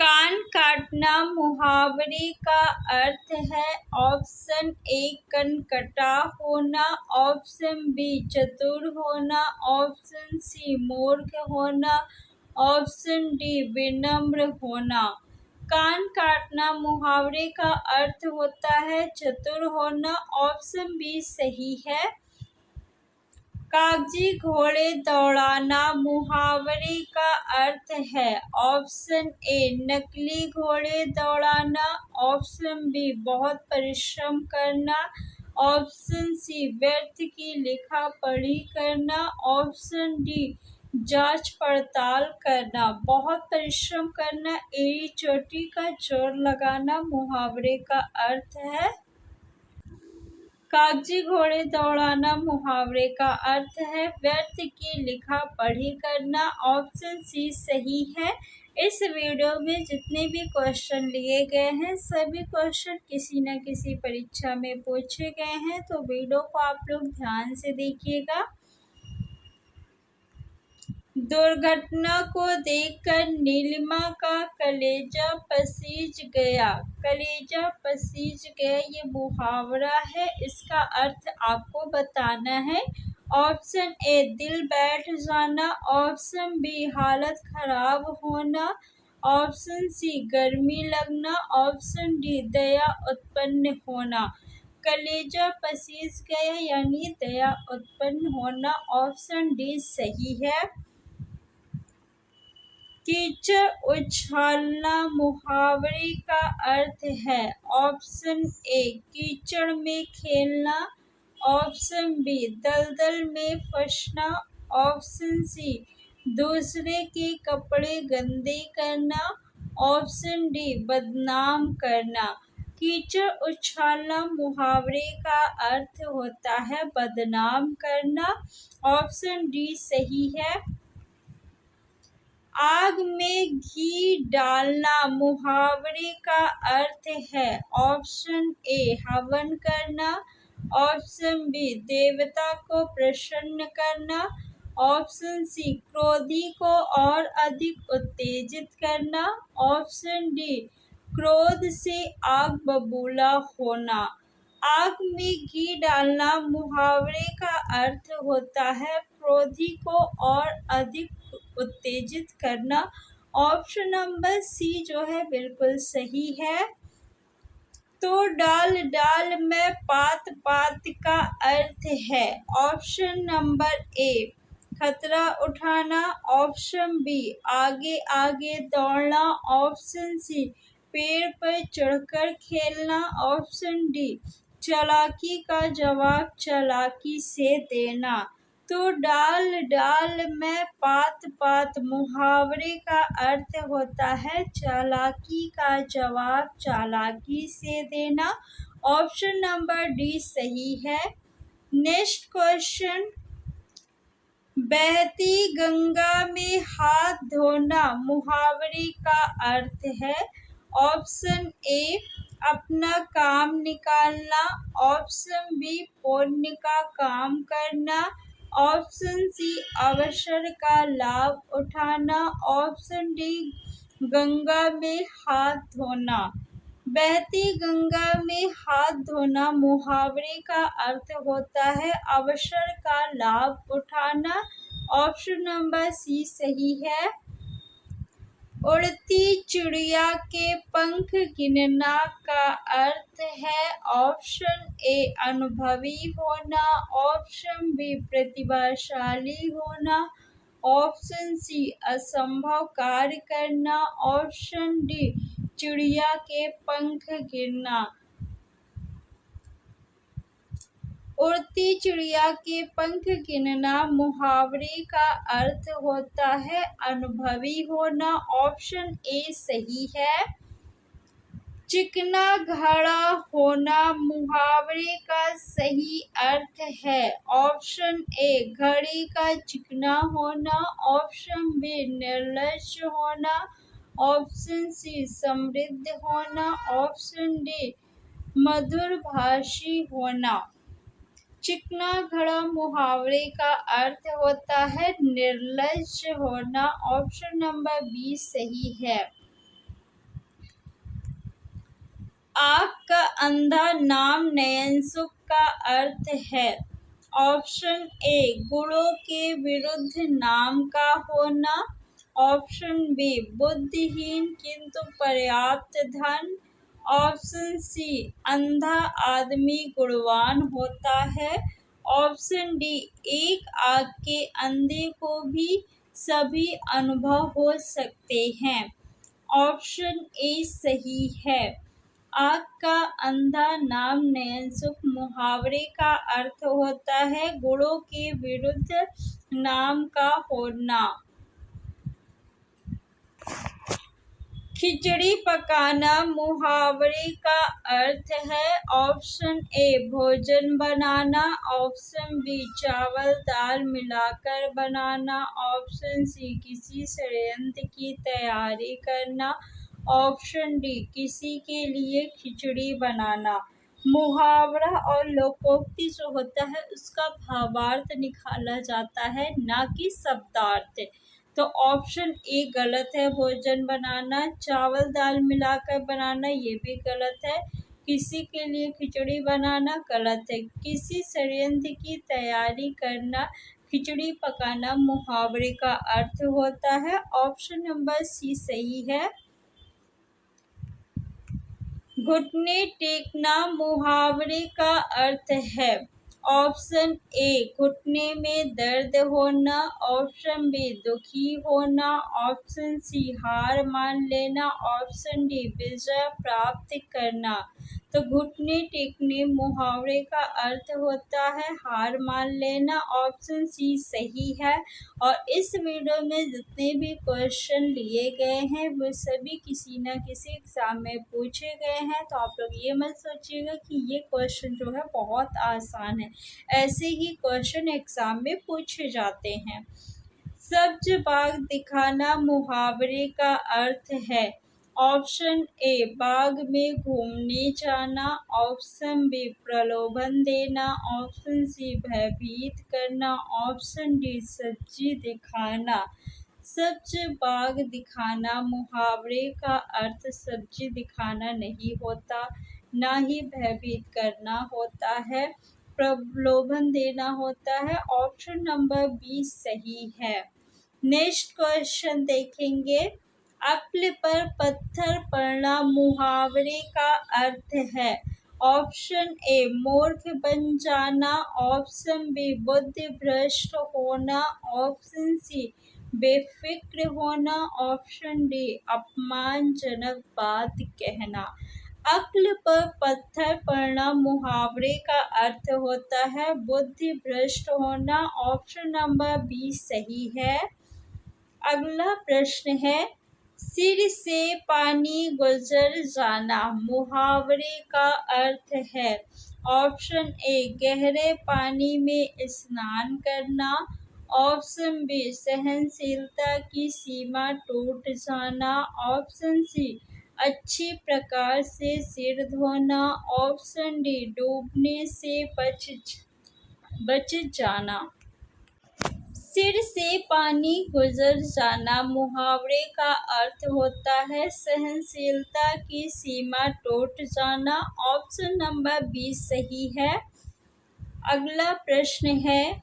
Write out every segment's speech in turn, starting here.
कान काटना मुहावरे का अर्थ है ऑप्शन ए कनकटा होना, ऑप्शन बी चतुर होना, ऑप्शन सी मूर्ख होना, ऑप्शन डी विनम्र होना। कान काटना मुहावरे का अर्थ होता है चतुर होना। ऑप्शन बी सही है। कागजी घोड़े दौड़ाना मुहावरे का अर्थ है ऑप्शन ए नकली घोड़े दौड़ाना, ऑप्शन बी बहुत परिश्रम करना, ऑप्शन सी व्यर्थ की लिखा पढ़ी करना, ऑप्शन डी जांच पड़ताल करना। बहुत परिश्रम करना, एड़ी चोटी का जोर लगाना मुहावरे का अर्थ है। कागजी घोड़े दौड़ाना मुहावरे का अर्थ है व्यर्थ की लिखा पढ़ी करना। ऑप्शन सी सही है। इस वीडियो में जितने भी क्वेश्चन लिए गए हैं सभी क्वेश्चन किसी न किसी परीक्षा में पूछे गए हैं, तो वीडियो को आप लोग ध्यान से देखिएगा। दुर्घटना को देखकर नीलिमा का कलेजा पसीज गया। कलेजा पसीज गया ये मुहावरा है, इसका अर्थ आपको बताना है। ऑप्शन ए दिल बैठ जाना, ऑप्शन बी हालत खराब होना, ऑप्शन सी गर्मी लगना, ऑप्शन डी दया उत्पन्न होना। कलेजा पसीज गया यानी दया उत्पन्न होना। ऑप्शन डी सही है। कीचड़ उछालना मुहावरे का अर्थ है ऑप्शन ए कीचड़ में खेलना, ऑप्शन बी दलदल में फंसना, ऑप्शन सी दूसरे के कपड़े गंदे करना, ऑप्शन डी बदनाम करना। कीचड़ उछालना मुहावरे का अर्थ होता है बदनाम करना। ऑप्शन डी सही है। आग में घी डालना मुहावरे का अर्थ है ऑप्शन ए हवन करना, ऑप्शन बी देवता को प्रसन्न करना, ऑप्शन सी क्रोधी को और अधिक उत्तेजित करना, ऑप्शन डी क्रोध से आग बबूला होना। आग में घी डालना मुहावरे का अर्थ होता है क्रोधी को और अधिक उत्तेजित करना। ऑप्शन नंबर सी जो है बिल्कुल सही है। तो डाल डाल में पात पात का अर्थ है ऑप्शन नंबर ए खतरा उठाना, ऑप्शन बी आगे आगे दौड़ना, ऑप्शन सी पेड़ पर चढ़कर खेलना, ऑप्शन डी चालाकी का जवाब चालाकी से देना। तो डाल डाल में पात पात मुहावरे का अर्थ होता है चालाकी का जवाब चालाकी से देना। ऑप्शन नंबर डी सही है। नेक्स्ट क्वेश्चन, बहती गंगा में हाथ धोना मुहावरे का अर्थ है ऑप्शन ए अपना काम निकालना, ऑप्शन बी पुण्य का काम करना, ऑप्शन सी अवसर का लाभ उठाना, ऑप्शन डी गंगा में हाथ धोना। बहती गंगा में हाथ धोना मुहावरे का अर्थ होता है अवसर का लाभ उठाना। ऑप्शन नंबर सी सही है। उड़ती चिड़िया के पंख गिनना का अर्थ है ऑप्शन ए अनुभवी होना, ऑप्शन बी प्रतिभाशाली होना, ऑप्शन सी असंभव कार्य करना, ऑप्शन डी चिड़िया के पंख गिनना। उड़ती चिड़िया के पंख गिनना मुहावरे का अर्थ होता है अनुभवी होना। ऑप्शन ए सही है। चिकना घड़ा होना मुहावरे का सही अर्थ है ऑप्शन ए घड़ी का चिकना होना, ऑप्शन बी निर्लज्ज होना, ऑप्शन सी समृद्ध होना, ऑप्शन डी मधुरभाषी होना। चिकना घड़ा मुहावरे का अर्थ होता है निर्लज्ज होना। ऑप्शन नंबर बी सही है। आँख का अंधा नाम नयन सुख का अर्थ है। ऑप्शन ए गुणों के विरुद्ध नाम का होना। ऑप्शन बी बुद्धिहीन किंतु पर्याप्त धन। ऑप्शन सी अंधा आदमी गुणवान होता है। ऑप्शन डी एक आँख के अंधे को भी सभी अनुभव हो सकते हैं। ऑप्शन ए सही है। आँख का अंधा नाम नयन सुख मुहावरे का अर्थ होता है गुणों के विरुद्ध नाम का होना। खिचड़ी पकाना मुहावरे का अर्थ है। ऑप्शन ए भोजन बनाना। ऑप्शन बी चावल दाल मिलाकर बनाना। ऑप्शन सी किसी षड्यंत्र की तैयारी करना। ऑप्शन डी किसी के लिए खिचड़ी बनाना। मुहावरा और लोकोक्ति जो होता है उसका भावार्थ निकाला जाता है, ना कि शब्दार्थ। तो ऑप्शन ए गलत है, भोजन बनाना। चावल दाल मिलाकर बनाना ये भी गलत है। किसी के लिए खिचड़ी बनाना गलत है। किसी षड्यंत्र की तैयारी करना, खिचड़ी पकाना मुहावरे का अर्थ होता है। ऑप्शन नंबर सी सही है। घुटने टेकना मुहावरे का अर्थ है। ऑप्शन ए घुटने में दर्द होना। ऑप्शन बी दुखी होना। ऑप्शन सी हार मान लेना। ऑप्शन डी विजय प्राप्त करना। तो घुटने टेकने मुहावरे का अर्थ होता है हार मान लेना। ऑप्शन सी सही है। और इस वीडियो में जितने भी क्वेश्चन लिए गए हैं वो सभी किसी न किसी एग्जाम में पूछे गए हैं। तो आप लोग ये मत सोचिएगा कि ये क्वेश्चन जो है बहुत आसान है, ऐसे ही क्वेश्चन एग्जाम में पूछे जाते हैं। सब्ज बाग दिखाना मुहावरे का अर्थ है। ऑप्शन ए बाग में घूमने जाना। ऑप्शन बी प्रलोभन देना। ऑप्शन सी भयभीत करना। ऑप्शन डी सब्जी दिखाना। सब्ज बाग दिखाना मुहावरे का अर्थ सब्जी दिखाना नहीं होता, ना ही भयभीत करना होता है, प्रलोभन देना होता है। ऑप्शन नंबर बी सही है। नेक्स्ट क्वेश्चन देखेंगे। अक्ल पर पत्थर पड़ना मुहावरे का अर्थ है। ऑप्शन ए मूर्ख बन जाना। ऑप्शन बी बुद्धि भ्रष्ट होना। ऑप्शन सी बेफिक्र होना। ऑप्शन डी अपमानजनक बात कहना। अक्ल पर पत्थर पड़ना मुहावरे का अर्थ होता है बुद्धि भ्रष्ट होना। ऑप्शन नंबर बी सही है। अगला प्रश्न है, सिर से पानी गुजर जाना मुहावरे का अर्थ है। ऑप्शन ए गहरे पानी में स्नान करना। ऑप्शन बी सहनशीलता की सीमा टूट जाना। ऑप्शन सी अच्छी प्रकार से सिर धोना। ऑप्शन डी डूबने से बच जाना। सिर से पानी गुजर जाना मुहावरे का अर्थ होता है सहनशीलता की सीमा टूट जाना। ऑप्शन नंबर बी सही है। अगला प्रश्न है,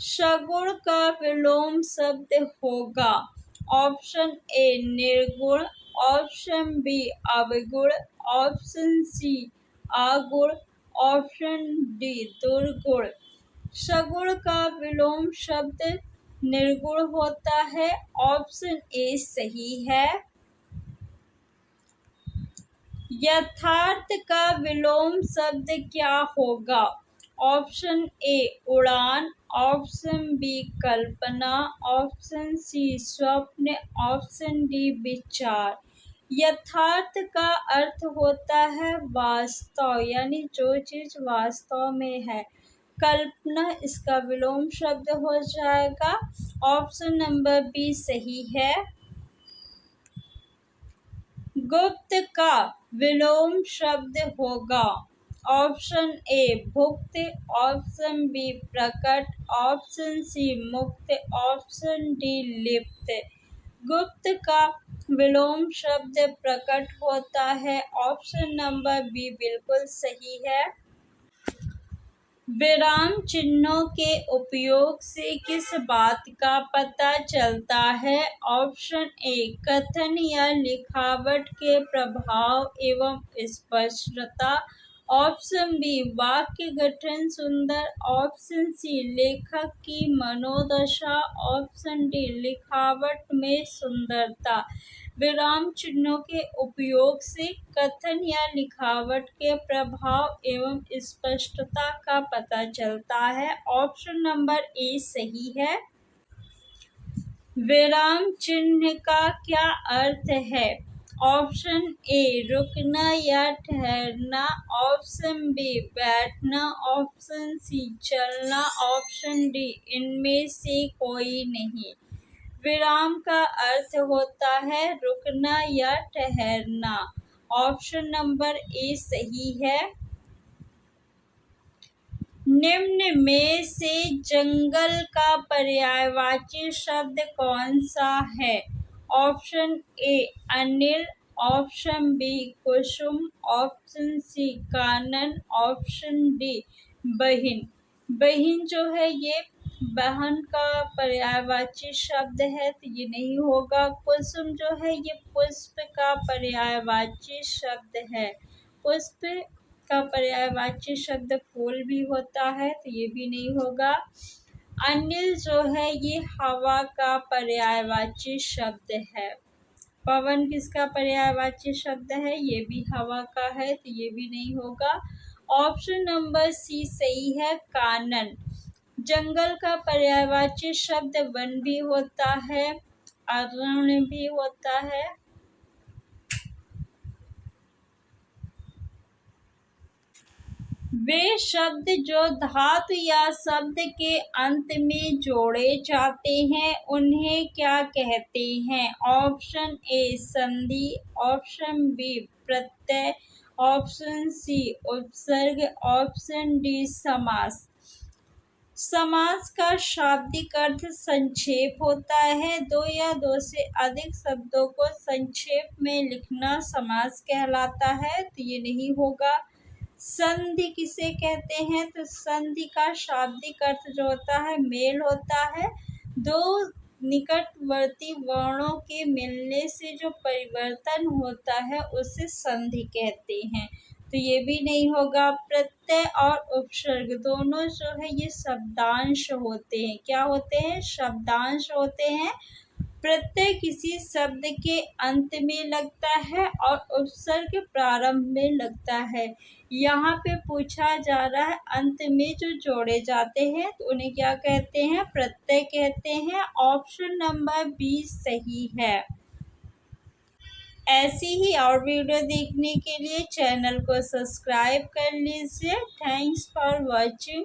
सगुण का विलोम शब्द होगा। ऑप्शन ए निर्गुण। ऑप्शन बी अवगुण। ऑप्शन सी अगुण। ऑप्शन डी दुर्गुण। सगुण का विलोम शब्द निर्गुण होता है। ऑप्शन ए सही है। यथार्थ का विलोम शब्द क्या होगा। ऑप्शन ए उड़ान। ऑप्शन बी कल्पना। ऑप्शन सी स्वप्न। ऑप्शन डी विचार। यथार्थ का अर्थ होता है वास्तव, यानी जो चीज वास्तव में है। कल्पना इसका विलोम शब्द हो जाएगा। ऑप्शन नंबर बी सही है। गुप्त का विलोम शब्द होगा। ऑप्शन ए भुक्त। ऑप्शन बी प्रकट। ऑप्शन सी मुक्त। ऑप्शन डी लिप्त। गुप्त का विलोम शब्द प्रकट होता है। ऑप्शन नंबर बी बिल्कुल सही है। विराम चिन्हों के उपयोग से किस बात का पता चलता है? ऑप्शन ए कथन या लिखावट के प्रभाव एवं स्पष्टता। ऑप्शन बी वाक्य गठन सुंदर। ऑप्शन सी लेखक की मनोदशा। ऑप्शन डी लिखावट में सुंदरता। विराम चिन्हों के उपयोग से कथन या लिखावट के प्रभाव एवं स्पष्टता का पता चलता है। ऑप्शन नंबर ए सही है। विराम चिन्ह का क्या अर्थ है? ऑप्शन ए रुकना या ठहरना। ऑप्शन बी बैठना। ऑप्शन सी चलना। ऑप्शन डी इनमें से कोई नहीं। विराम का अर्थ होता है रुकना या ठहरना। ऑप्शन नंबर ए सही है। निम्न में से जंगल का पर्यायवाची शब्द कौन सा है? ऑप्शन ए अनिल। ऑप्शन बी कुसुम। ऑप्शन सी कानन। ऑप्शन डी बहिन। बहिन जो है ये बहन का पर्यायवाची शब्द है, तो ये नहीं होगा। कुसुम जो है ये पुष्प का पर्यायवाची शब्द है। पुष्प का पर्यायवाची शब्द फूल भी होता है, तो ये भी नहीं होगा। अनिल जो है ये हवा का पर्यायवाची शब्द है। पवन किसका पर्यायवाची शब्द है? ये भी हवा का है, तो ये भी नहीं होगा। ऑप्शन नंबर सी सही है, कानन। जंगल का पर्यायवाची शब्द वन भी होता है, अरण्य भी होता है। वे शब्द जो धातु या शब्द के अंत में जोड़े जाते हैं उन्हें क्या कहते हैं? ऑप्शन ए संधि। ऑप्शन बी प्रत्यय। ऑप्शन सी उपसर्ग। ऑप्शन डी समास। समास का शाब्दिक अर्थ संक्षेप होता है। दो या दो से अधिक शब्दों को संक्षेप में लिखना समास कहलाता है, तो ये नहीं होगा। संधि किसे कहते हैं? तो संधि का शाब्दिक अर्थ जो होता है मेल होता है। दो निकटवर्ती वर्णों के मिलने से जो परिवर्तन होता है उसे संधि कहते हैं, तो ये भी नहीं होगा। प्रत्यय और उपसर्ग दोनों जो है ये शब्दांश होते हैं। क्या होते हैं? शब्दांश होते हैं। प्रत्यय किसी शब्द के अंत में लगता है और उपसर्ग प्रारंभ में लगता है। यहाँ पे पूछा जा रहा है अंत में जो जोड़े जाते हैं तो उन्हें क्या कहते हैं? प्रत्यय कहते हैं। ऑप्शन नंबर बी सही है। ऐसी ही और वीडियो देखने के लिए चैनल को सब्सक्राइब कर लीजिए। Thanks for watching.